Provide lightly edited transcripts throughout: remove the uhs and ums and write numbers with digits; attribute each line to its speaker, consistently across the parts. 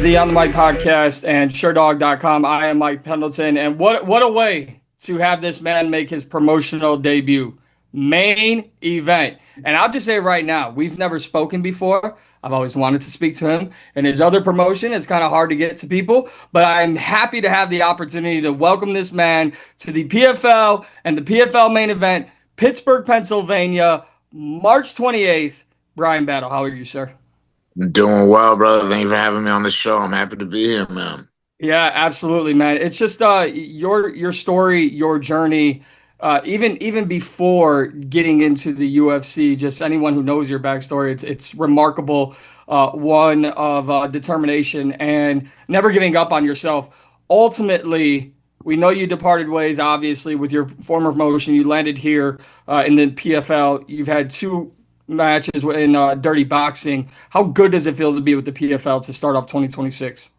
Speaker 1: The On the Mic podcast and SureDog.com. I am Mike Pendleton, and what a way to have this man make his promotional debut, main event. And I'll just say right now, we've never spoken before. I've always wanted to speak to him. And his other promotion, it's kind of hard to get to people, but I'm happy to have the opportunity to welcome this man to the PFL and the PFL main event, Pittsburgh, Pennsylvania, March 28th. Bryan Battle, how are you, sir?
Speaker 2: Doing well, brother. Thank you for having me on the show. I'm happy to be here, man.
Speaker 1: Yeah, absolutely, man. It's just your story, your journey, even before getting into the UFC. Just anyone who knows your backstory, it's remarkable. One of determination and never giving up on yourself. Ultimately, we know you departed ways. Obviously, with your former promotion, you landed here in the PFL. You've had two matches in dirty boxing. How good does it feel to be with the PFL to start off 2026?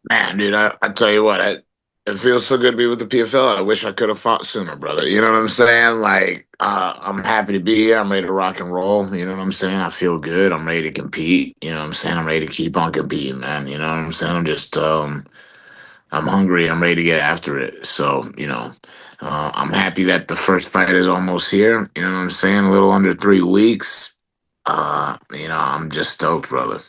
Speaker 2: Man, dude, I tell you what, it feels so good to be with the PFL. I wish I could have fought sooner, brother. You know what I'm saying? Like, I'm happy to be here. I'm ready to rock and roll. You know what I'm saying? I feel good. I'm ready to compete. You know what I'm saying? I'm ready to keep on competing, man. You know what I'm saying? I'm hungry. I'm ready to get after it. So, I'm happy that the first fight is almost here. You know what I'm saying? A little under 3 weeks. I'm just stoked, brother.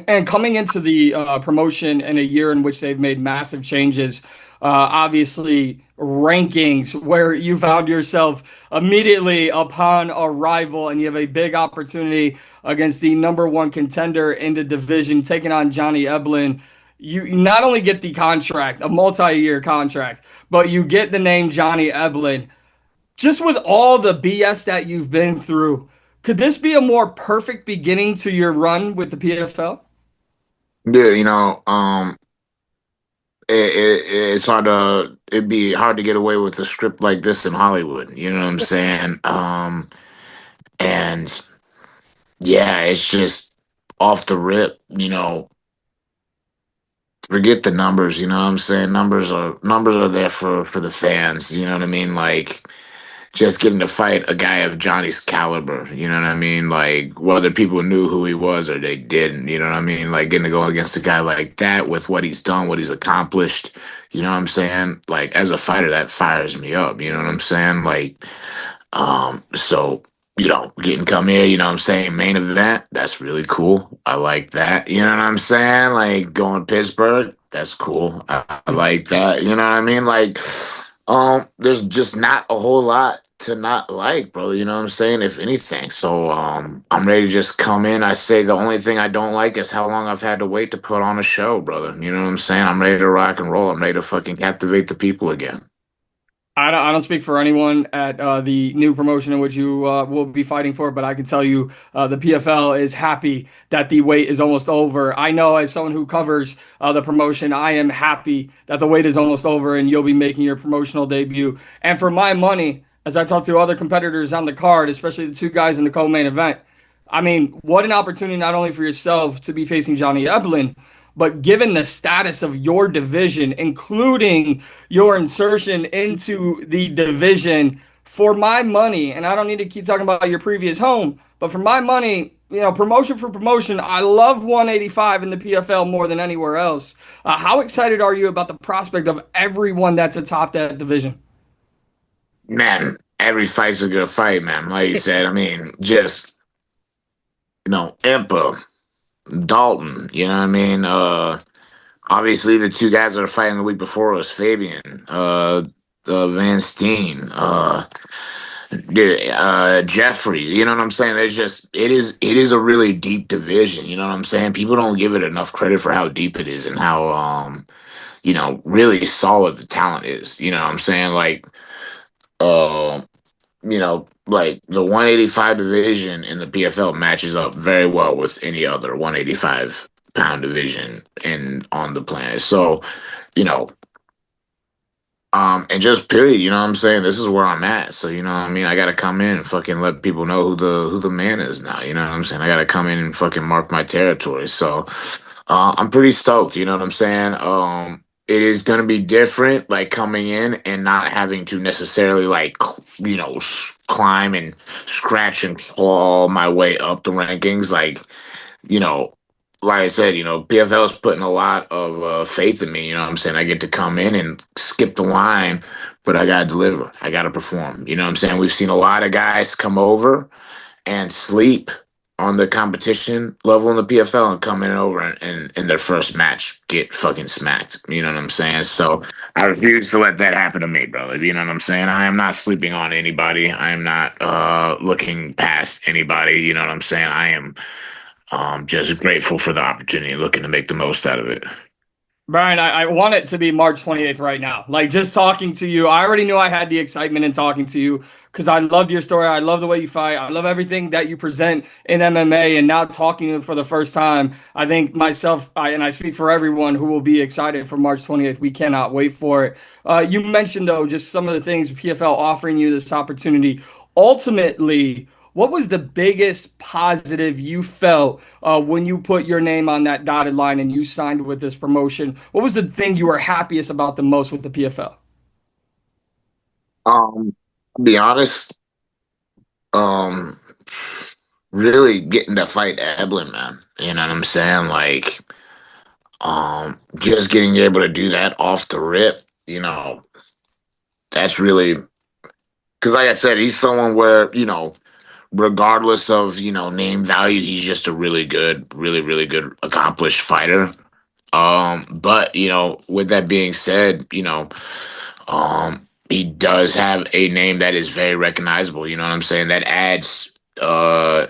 Speaker 1: And coming into the promotion in a year in which they've made massive changes, obviously rankings where you found yourself immediately upon arrival, and you have a big opportunity against the number one contender in the division, taking on Johnny Eblen. You not only get the contract, a multi-year contract, but you get the name Johnny Eblen. Just with all the BS that you've been through, could this be a more perfect beginning to your run with the PFL?
Speaker 2: Yeah, it's it'd be hard to get away with a script like this in Hollywood. You know what I'm saying? And yeah, it's just off the rip. Forget the numbers. You know what I'm saying? Numbers are there for the fans. You know what I mean? Like just getting to fight a guy of Johnny's caliber. You know what I mean? Like whether people knew who he was or they didn't. You know what I mean? Like getting to go against a guy like that with what he's done, what he's accomplished. You know what I'm saying? Like as a fighter, that fires me up. You know what I'm saying? Like, so getting come here. You know what I'm saying? Main event. That's really cool. I like that. You know what I'm saying? Like going Pittsburgh. That's cool. I like that. You know what I mean? Like, there's just not a whole lot to not like, bro. You know what I'm saying? If anything. So I'm ready to just come in. I say the only thing I don't like is how long I've had to wait to put on a show, brother. You know what I'm saying? I'm ready to rock and roll. I'm ready to fucking captivate the people again.
Speaker 1: I don't speak for anyone at the new promotion in which you will be fighting for, but I can tell you the PFL is happy that the wait is almost over. I know as someone who covers the promotion, I am happy that the wait is almost over and you'll be making your promotional debut. And for my money, as I talk to other competitors on the card, especially the two guys in the co-main event, I mean, what an opportunity not only for yourself to be facing Johnny Eblen, but given the status of your division, including your insertion into the division, for my money, and I don't need to keep talking about your previous home, but for my money, promotion for promotion, I love 185 in the PFL more than anywhere else. How excited are you about the prospect of everyone that's atop that division?
Speaker 2: Man, every fight's a good fight, man. Like you said, I mean, just Impa, Dalton, you know what I mean? Obviously, the two guys that are fighting the week before was Fabian, Van Steen, Jeffries. You know what I'm saying? It is a really deep division. You know what I'm saying? People don't give it enough credit for how deep it is and how really solid the talent is. You know what I'm saying? Uh, like the 185 division in the PFL matches up very well with any other 185-pound division in on the planet. So, you know, and just period, you know what I'm saying? This is where I'm at. So, you know what I mean? I gotta come in and fucking let people know who the man is now. You know what I'm saying? I gotta come in and fucking mark my territory. So I'm pretty stoked, you know what I'm saying? It is gonna be different, like coming in and not having to necessarily like climb and scratch and claw my way up the rankings. You know, like I said, PFL is putting a lot of faith in me. You know what I'm saying? I get to come in and skip the line, but I got to deliver. I got to perform. You know what I'm saying? We've seen a lot of guys come over and sleep on the competition level in the PFL and come in over and in their first match get fucking smacked. You know what I'm saying? So I refuse to let that happen to me, brother. You know what I'm saying? I am not sleeping on anybody. I am not looking past anybody. You know what I'm saying? I am just grateful for the opportunity, looking to make the most out of it.
Speaker 1: Brian, I want it to be March 28th right now. Like just talking to you, I already knew I had the excitement in talking to you because I loved your story. I love the way you fight. I love everything that you present in MMA. And now talking to you for the first time, I think myself, and I speak for everyone who will be excited for March 28th. We cannot wait for it. You mentioned, though, just some of the things PFL offering you this opportunity. Ultimately, what was the biggest positive you felt when you put your name on that dotted line and you signed with this promotion? What was the thing you were happiest about the most with the PFL?
Speaker 2: To be honest, um, really getting to fight Eblen, man. You know what I'm saying? Like, just getting able to do that off the rip, that's really because, like I said, he's someone where regardless of name value, he's just a really good, really, really good, accomplished fighter. But with that being said, he does have a name that is very recognizable. You know what I'm saying? Uh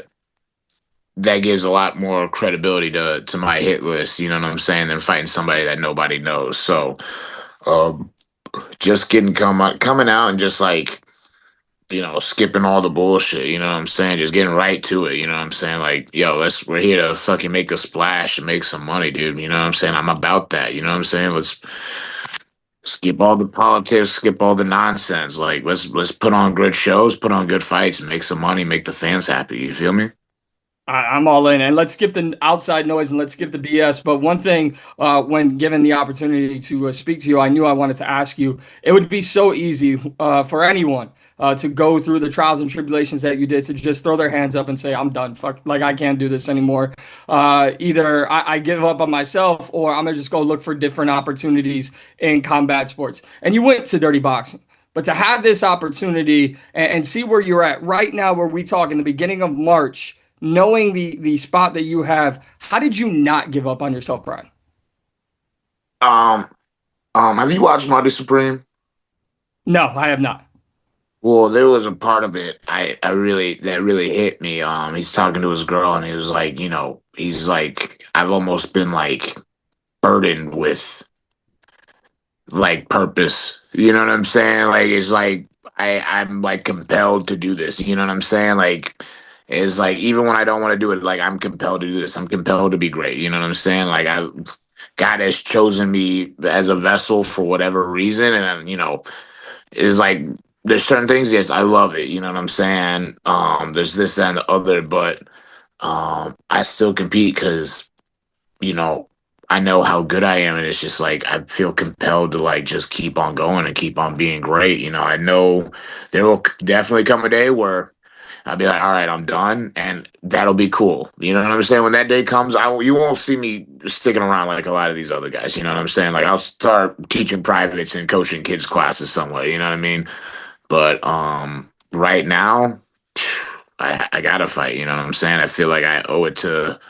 Speaker 2: that gives a lot more credibility to my hit list, you know what I'm saying, than fighting somebody that nobody knows. So um just coming out and just like, skipping all the bullshit, you know what I'm saying? Just getting right to it, you know what I'm saying? Like, yo, we're here to fucking make a splash and make some money, dude. You know what I'm saying? I'm about that, you know what I'm saying? Let's skip all the politics, skip all the nonsense. Like, let's put on good shows, put on good fights, make some money, make the fans happy. You feel me?
Speaker 1: I'm all in, and let's skip the outside noise and let's skip the BS. But one thing, when given the opportunity to speak to you, I knew I wanted to ask you. It would be so easy for anyone to go through the trials and tribulations that you did to just throw their hands up and say, "I'm done. Fuck, like I can't do this anymore." Either I give up on myself, or I'm gonna just go look for different opportunities in combat sports. And you went to dirty boxing. But to have this opportunity and see where you're at right now, where we talk in the beginning of March, knowing the spot that you have, how did you not give up on yourself, Brian?
Speaker 2: Um, have you watched Mighty Supreme?
Speaker 1: No, I have not.
Speaker 2: Well, there was a part of it I really that really hit me. He's talking to his girl and he was like, he's like, I've almost been like burdened with like purpose. You know what I'm saying? Like it's like I'm like compelled to do this. You know what I'm saying? Like it's like even when I don't want to do it, like I'm compelled to do this. I'm compelled to be great. You know what I'm saying? Like God has chosen me as a vessel for whatever reason, and it's like there's certain things. Yes, I love it. You know what I'm saying? There's this and the other, but I still compete because you know, I know how good I am, and it's just like I feel compelled to like just keep on going and keep on being great. I know there will definitely come a day where I'll be like, all right, I'm done, and that'll be cool. You know what I'm saying? When that day comes, you won't see me sticking around like a lot of these other guys. You know what I'm saying? Like I'll start teaching privates and coaching kids classes somewhere. You know what I mean? But right now, I gotta fight. You know what I'm saying? I feel like I owe it to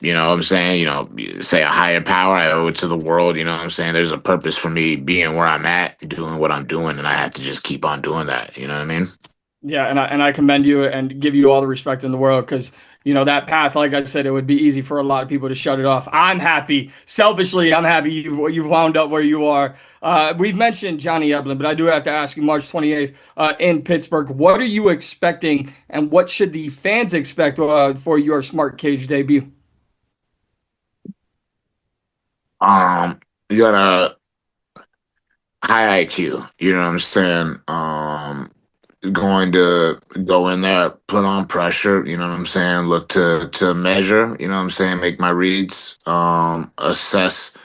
Speaker 2: what I'm saying? Say a higher power, I owe it to the world. You know what I'm saying? There's a purpose for me being where I'm at, doing what I'm doing, and I have to just keep on doing that. You know what I mean?
Speaker 1: Yeah, and I commend you and give you all the respect in the world because that path, like I said, it would be easy for a lot of people to shut it off. I'm happy, selfishly, I'm happy you've wound up where you are. We've mentioned Johnny Eblen, but I do have to ask you, March 28th in Pittsburgh. What are you expecting, and what should the fans expect for your Smart Cage debut?
Speaker 2: You got a high IQ. You know what I'm saying? Going to go in there, put on pressure. You know what I'm saying? Look to measure. You know what I'm saying? Make my reads. Assess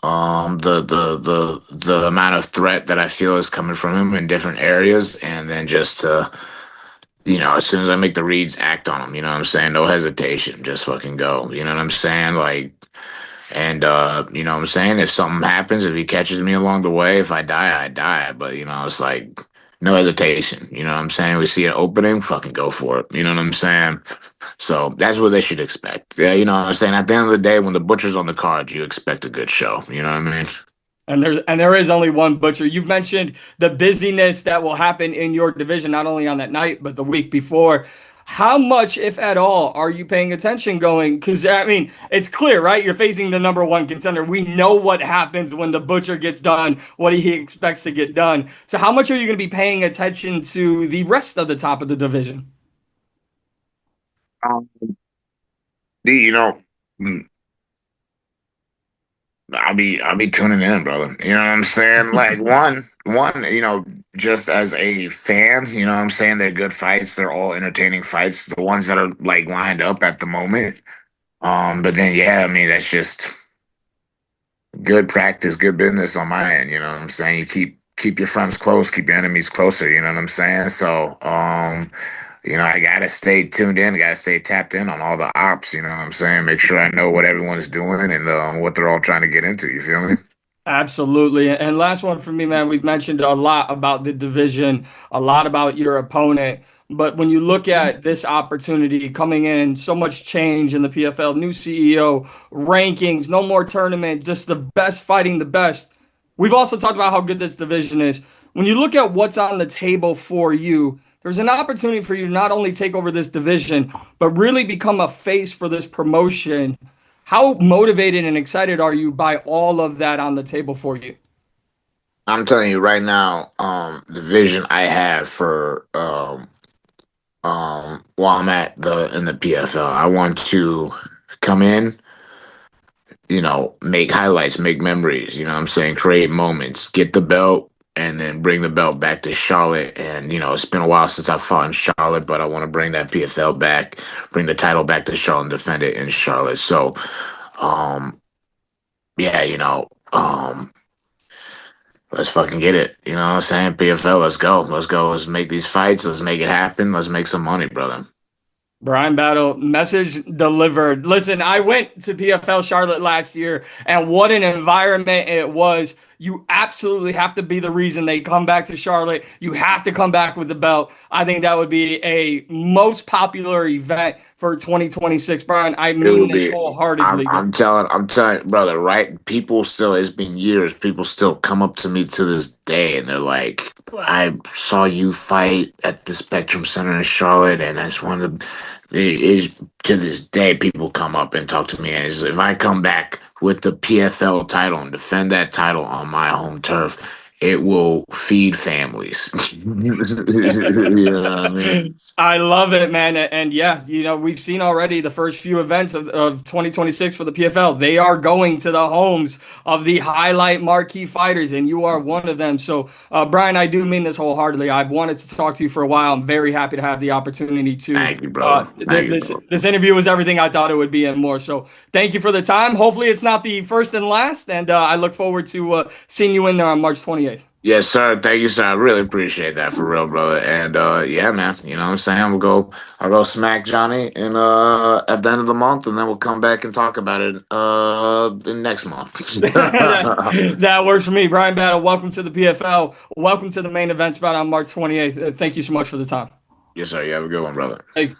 Speaker 2: the amount of threat that I feel is coming from him in different areas, and then just to as soon as I make the reads, act on them. You know what I'm saying? No hesitation. Just fucking go. You know what I'm saying? Like, and you know what I'm saying? If something happens, if he catches me along the way, if I die, I die. But it's like no hesitation. You know what I'm saying? We see an opening, fucking go for it. You know what I'm saying? So that's what they should expect. Yeah, you know what I'm saying? At the end of the day, when the butcher's on the card, you expect a good show. You know what I mean?
Speaker 1: And there is only one butcher. You've mentioned the busyness that will happen in your division, not only on that night, but the week before. How much, if at all, are you paying attention going? Because, I mean, it's clear, right? You're facing the number one contender. We know what happens when the butcher gets done, what he expects to get done. So, how much are you going to be paying attention to the rest of the top of the division?
Speaker 2: Um, you know, mm, I'll be tuning in, brother. You know what I'm saying? Like one, just as a fan, you know what I'm saying? They're good fights. They're all entertaining fights. The ones that are like lined up at the moment. But then yeah, I mean that's just good practice, good business on my end. You know what I'm saying? You keep your friends close, keep your enemies closer. You know what I'm saying? So, I gotta stay tuned in, gotta stay tapped in on all the ops. You know what I'm saying? Make sure I know what everyone's doing and what they're all trying to get into. You feel me?
Speaker 1: Absolutely. And last one for me, man, we've mentioned a lot about the division, a lot about your opponent. But when you look at this opportunity coming in, so much change in the PFL, new CEO, rankings, no more tournament, just the best fighting the best. We've also talked about how good this division is. When you look at what's on the table for you, there's an opportunity for you to not only take over this division, but really become a face for this promotion. How motivated and excited are you by all of that on the table for you?
Speaker 2: I'm telling you right now, the vision I have for while I'm at the in the PFL, I want to come in, make highlights, make memories, you know what I'm saying? Create moments, get the belt, and then bring the belt back to Charlotte. And, it's been a while since I fought in Charlotte, but I want to bring that PFL back, bring the title back to Charlotte and defend it in Charlotte. So, um, yeah, let's fucking get it. You know what I'm saying? PFL, let's go. Let's go. Let's make these fights. Let's make it happen. Let's make some money, brother.
Speaker 1: Bryan Battle, message delivered. Listen, I went to PFL Charlotte last year, and what an environment it was. You absolutely have to be the reason they come back to Charlotte. You have to come back with the belt. I think that would be a most popular event for 2026. Bryan, I
Speaker 2: It
Speaker 1: mean
Speaker 2: would
Speaker 1: this
Speaker 2: be. I'm
Speaker 1: wholeheartedly.
Speaker 2: I'm telling I'm telling brother, right? People still it's been years, people still come up to me to this day and they're like, I saw you fight at the Spectrum Center in Charlotte and I just wanted to it is to this day people come up and talk to me and it's, if I come back with the PFL title and defend that title on my home turf, it will feed families. You know what I mean?
Speaker 1: I love it, man. And yeah, we've seen already the first few events of 2026 for the PFL. They are going to the homes of the highlight marquee fighters, and you are one of them. So, Bryan, I do mean this wholeheartedly. I've wanted to talk to you for a while. I'm very happy to have the opportunity to.
Speaker 2: Thank you, brother. Thank you,
Speaker 1: This
Speaker 2: brother.
Speaker 1: this interview was everything I thought it would be and more. So, thank you for the time. Hopefully, it's not the first and last, and I look forward to seeing you in there on March 28th.
Speaker 2: Yes, sir. Thank you, sir. I really appreciate that for real, brother. And yeah, man. You know what I'm saying? I'll go smack Johnny in at the end of the month and then we'll come back and talk about it in next month.
Speaker 1: That works for me. Bryan Battle, welcome to the PFL. Welcome to the main event spot on March 28th. Thank you so much for the time.
Speaker 2: Yes, sir. You have a good one, brother.
Speaker 1: Hey.